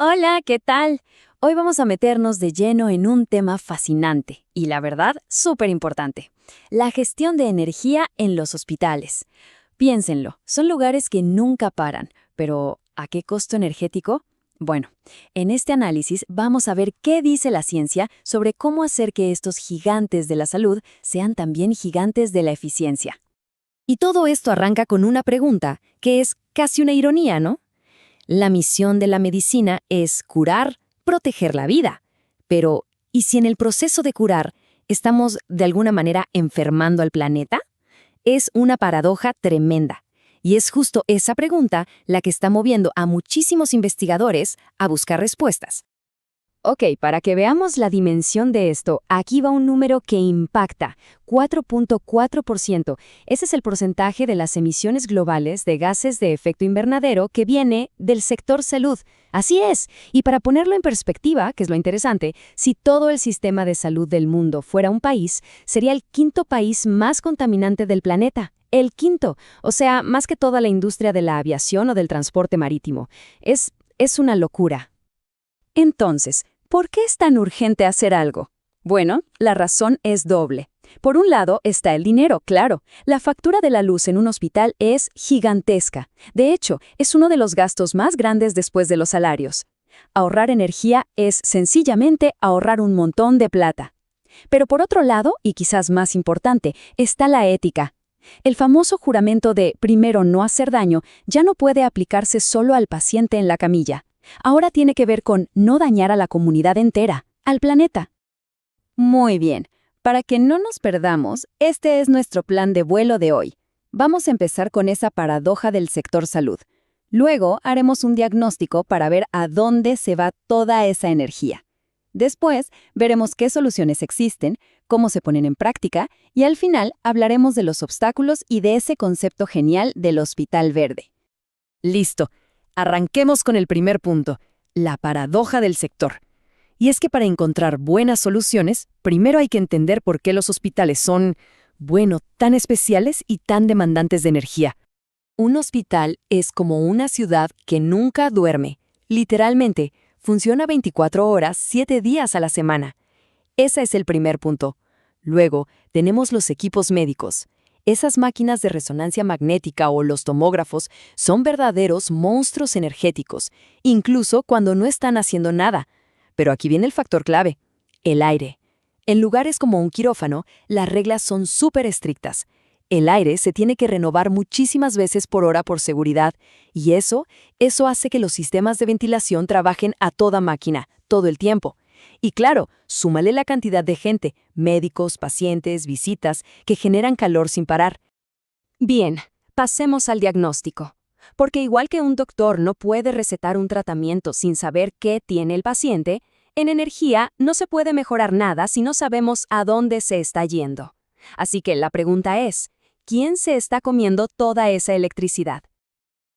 Hola, ¿qué tal? Hoy vamos a meternos de lleno en un tema fascinante y, la verdad, súper importante: la gestión de energía en los hospitales. Piénsenlo, son lugares que nunca paran, pero ¿a qué costo energético? Bueno, en este análisis vamos a ver qué dice la ciencia sobre cómo hacer que estos gigantes de la salud sean también gigantes de la eficiencia. Y todo esto arranca con una pregunta, que es casi una ironía, ¿no? La misión de la medicina es curar, proteger la vida. Pero, ¿y si en el proceso de curar estamos de alguna manera enfermando al planeta? Es una paradoja tremenda. Y es justo esa pregunta la que está moviendo a muchísimos investigadores a buscar respuestas. Ok, para que veamos la dimensión de esto, aquí va un número que impacta: 4.4%. Ese es el porcentaje de las emisiones globales de gases de efecto invernadero que viene del sector salud. Así es. Y para ponerlo en perspectiva, que es lo interesante, si todo el sistema de salud del mundo fuera un país, sería el quinto país más contaminante del planeta. El quinto. O sea, más que toda la industria de la aviación o del transporte marítimo. Es una locura. Entonces, ¿por qué es tan urgente hacer algo? Bueno, la razón es doble. Por un lado está el dinero, claro. La factura de la luz en un hospital es gigantesca. De hecho, es uno de los gastos más grandes después de los salarios. Ahorrar energía es sencillamente ahorrar un montón de plata. Pero por otro lado, y quizás más importante, está la ética. El famoso juramento de primero no hacer daño ya no puede aplicarse solo al paciente en la camilla. Ahora tiene que ver con no dañar a la comunidad entera, al planeta. Muy bien, para que no nos perdamos, este es nuestro plan de vuelo de hoy. Vamos a empezar con esa paradoja del sector salud. Luego haremos un diagnóstico para ver a dónde se va toda esa energía. Después veremos qué soluciones existen, cómo se ponen en práctica y al final hablaremos de los obstáculos y de ese concepto genial del hospital verde. Listo. Arranquemos con el primer punto, la paradoja del sector. Y es que para encontrar buenas soluciones, primero hay que entender por qué los hospitales son, bueno, tan especiales y tan demandantes de energía. Un hospital es como una ciudad que nunca duerme. Literalmente, funciona 24 horas, 7 días a la semana. Ese es el primer punto. Luego, tenemos los equipos médicos. Esas máquinas de resonancia magnética o los tomógrafos son verdaderos monstruos energéticos, incluso cuando no están haciendo nada. Pero aquí viene el factor clave: el aire. En lugares como un quirófano, las reglas son súper estrictas. El aire se tiene que renovar muchísimas veces por hora por seguridad, y eso hace que los sistemas de ventilación trabajen a toda máquina, todo el tiempo. Y claro, súmale la cantidad de gente, médicos, pacientes, visitas, que generan calor sin parar. Bien, pasemos al diagnóstico. Porque igual que un doctor no puede recetar un tratamiento sin saber qué tiene el paciente, en energía no se puede mejorar nada si no sabemos a dónde se está yendo. Así que la pregunta es: ¿quién se está comiendo toda esa electricidad?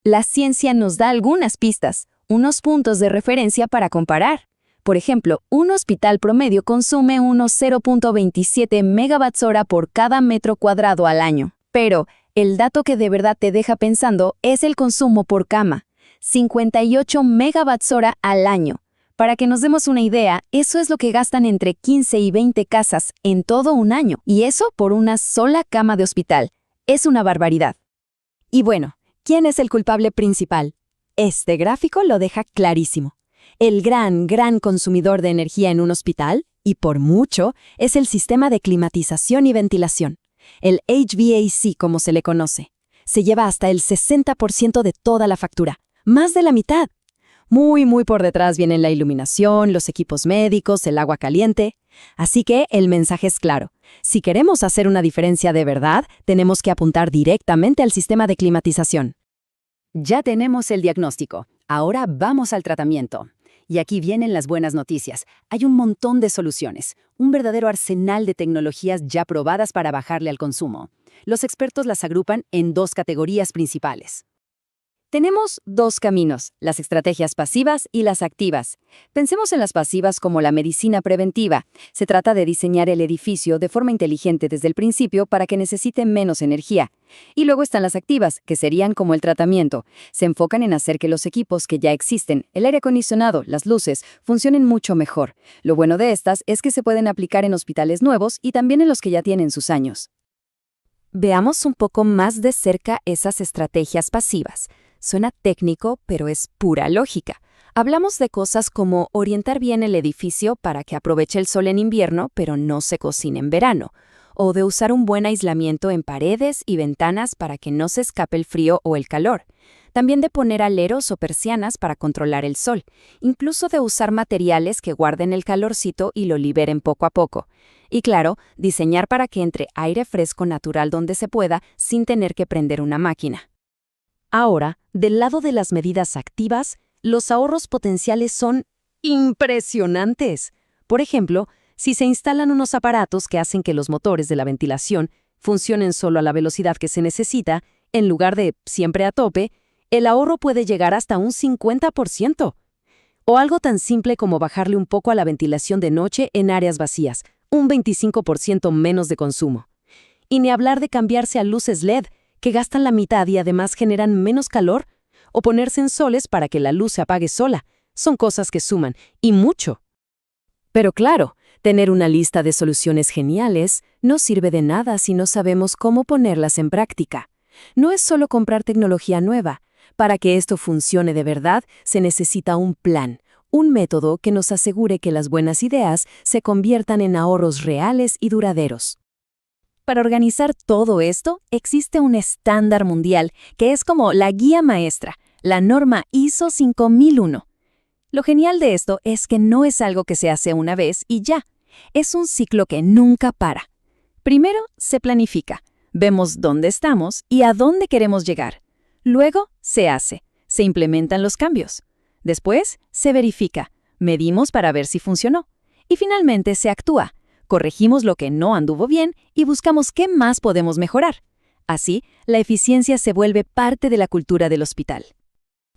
La ciencia nos da algunas pistas, unos puntos de referencia para comparar. Por ejemplo, un hospital promedio consume unos 0.27 megawatts-hora por cada metro cuadrado al año. Pero el dato que de verdad te deja pensando es el consumo por cama: 58 megawatts-hora al año. Para que nos demos una idea, eso es lo que gastan entre 15 y 20 casas en todo un año. Y eso por una sola cama de hospital. Es una barbaridad. Y bueno, ¿quién es el culpable principal? Este gráfico lo deja clarísimo. El gran consumidor de energía en un hospital, y por mucho, es el sistema de climatización y ventilación, el HVAC como se le conoce. Se lleva hasta el 60% de toda la factura, más de la mitad. Muy por detrás vienen la iluminación, los equipos médicos, el agua caliente. Así que el mensaje es claro: si queremos hacer una diferencia de verdad, tenemos que apuntar directamente al sistema de climatización. Ya tenemos el diagnóstico. Ahora vamos al tratamiento. Y aquí vienen las buenas noticias. Hay un montón de soluciones, un verdadero arsenal de tecnologías ya probadas para bajarle al consumo. Los expertos las agrupan en dos categorías principales. Tenemos dos caminos, las estrategias pasivas y las activas. Pensemos en las pasivas como la medicina preventiva. Se trata de diseñar el edificio de forma inteligente desde el principio para que necesite menos energía. Y luego están las activas, que serían como el tratamiento. Se enfocan en hacer que los equipos que ya existen, el aire acondicionado, las luces, funcionen mucho mejor. Lo bueno de estas es que se pueden aplicar en hospitales nuevos y también en los que ya tienen sus años. Veamos un poco más de cerca esas estrategias pasivas. Suena técnico, pero es pura lógica. Hablamos de cosas como orientar bien el edificio para que aproveche el sol en invierno, pero no se cocine en verano, o de usar un buen aislamiento en paredes y ventanas para que no se escape el frío o el calor. También de poner aleros o persianas para controlar el sol, incluso de usar materiales que guarden el calorcito y lo liberen poco a poco. Y claro, diseñar para que entre aire fresco natural donde se pueda sin tener que prender una máquina. Ahora, del lado de las medidas activas, los ahorros potenciales son impresionantes. Por ejemplo, si se instalan unos aparatos que hacen que los motores de la ventilación funcionen solo a la velocidad que se necesita, en lugar de siempre a tope, el ahorro puede llegar hasta un 50%. O algo tan simple como bajarle un poco a la ventilación de noche en áreas vacías, un 25% menos de consumo. Y ni hablar de cambiarse a luces LED, que gastan la mitad y además generan menos calor, o ponerse en soles para que la luz se apague sola. Son cosas que suman, y mucho. Pero claro, tener una lista de soluciones geniales no sirve de nada si no sabemos cómo ponerlas en práctica. No es solo comprar tecnología nueva. Para que esto funcione de verdad, se necesita un plan, un método que nos asegure que las buenas ideas se conviertan en ahorros reales y duraderos. Para organizar todo esto, existe un estándar mundial que es como la guía maestra, la norma ISO 5001. Lo genial de esto es que no es algo que se hace una vez y ya. Es un ciclo que nunca para. Primero, se planifica. Vemos dónde estamos y a dónde queremos llegar. Luego, se hace. Se implementan los cambios. Después, se verifica. Medimos para ver si funcionó. Y finalmente, se actúa. Corregimos lo que no anduvo bien y buscamos qué más podemos mejorar. Así, la eficiencia se vuelve parte de la cultura del hospital.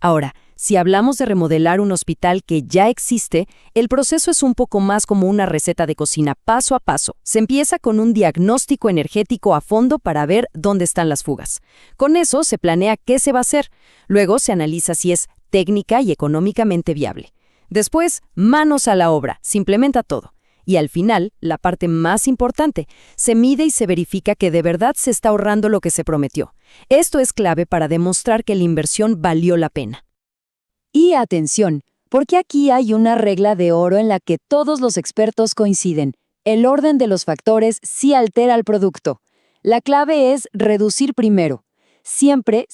Ahora, si hablamos de remodelar un hospital que ya existe, el proceso es un poco más como una receta de cocina paso a paso. Se empieza con un diagnóstico energético a fondo para ver dónde están las fugas. Con eso se planea qué se va a hacer. Luego se analiza si es técnica y económicamente viable. Después, manos a la obra, se implementa todo. Y al final, la parte más importante, se mide y se verifica que de verdad se está ahorrando lo que se prometió. Esto es clave para demostrar que la inversión valió la pena. Y atención, porque aquí hay una regla de oro en la que todos los expertos coinciden. El orden de los factores sí altera el producto. La clave es reducir primero. Siempre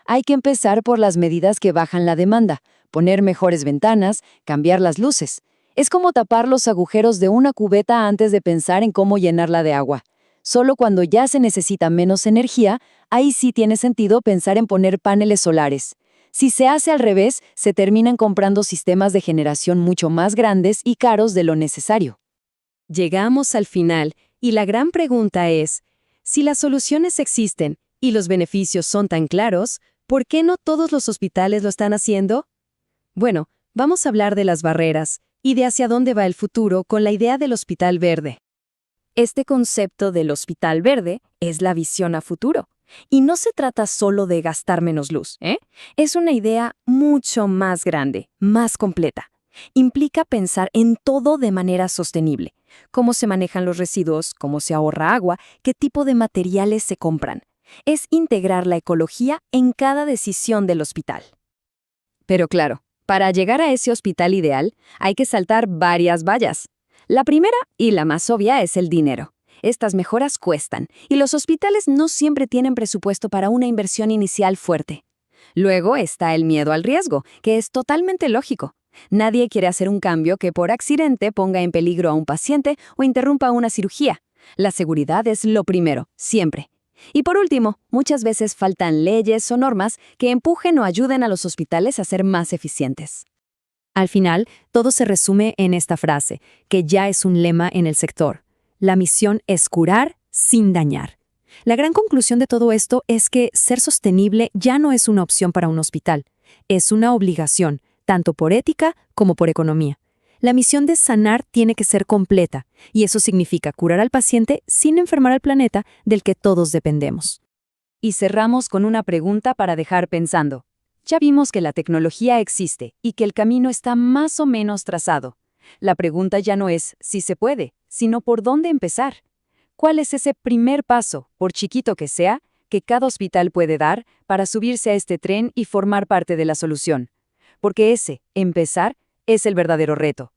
hay que empezar por las medidas que bajan la demanda, poner mejores ventanas, cambiar las luces. Es como tapar los agujeros de una cubeta antes de pensar en cómo llenarla de agua. Solo cuando ya se necesita menos energía, ahí sí tiene sentido pensar en poner paneles solares. Si se hace al revés, se terminan comprando sistemas de generación mucho más grandes y caros de lo necesario. Llegamos al final y la gran pregunta es, si las soluciones existen y los beneficios son tan claros, ¿por qué no todos los hospitales lo están haciendo? Bueno, vamos a hablar de las barreras y de hacia dónde va el futuro con la idea del hospital verde. Este concepto del hospital verde es la visión a futuro. Y no se trata solo de gastar menos luz, ¿eh? Es una idea mucho más grande, más completa. Implica pensar en todo de manera sostenible. Cómo se manejan los residuos, cómo se ahorra agua, qué tipo de materiales se compran. Es integrar la ecología en cada decisión del hospital. Pero claro, para llegar a ese hospital ideal, hay que saltar varias vallas. La primera y la más obvia es el dinero. Estas mejoras cuestan, y los hospitales no siempre tienen presupuesto para una inversión inicial fuerte. Luego está el miedo al riesgo, que es totalmente lógico. Nadie quiere hacer un cambio que por accidente ponga en peligro a un paciente o interrumpa una cirugía. La seguridad es lo primero, siempre. Y por último, muchas veces faltan leyes o normas que empujen o ayuden a los hospitales a ser más eficientes. Al final, todo se resume en esta frase, que ya es un lema en el sector. La misión es curar sin dañar. La gran conclusión de todo esto es que ser sostenible ya no es una opción para un hospital, es una obligación, tanto por ética como por economía. La misión de sanar tiene que ser completa, y eso significa curar al paciente sin enfermar al planeta del que todos dependemos. Y cerramos con una pregunta para dejar pensando. Ya vimos que la tecnología existe y que el camino está más o menos trazado. La pregunta ya no es si se puede, sino por dónde empezar. ¿Cuál es ese primer paso, por chiquito que sea, que cada hospital puede dar para subirse a este tren y formar parte de la solución? Porque ese, empezar, es el verdadero reto.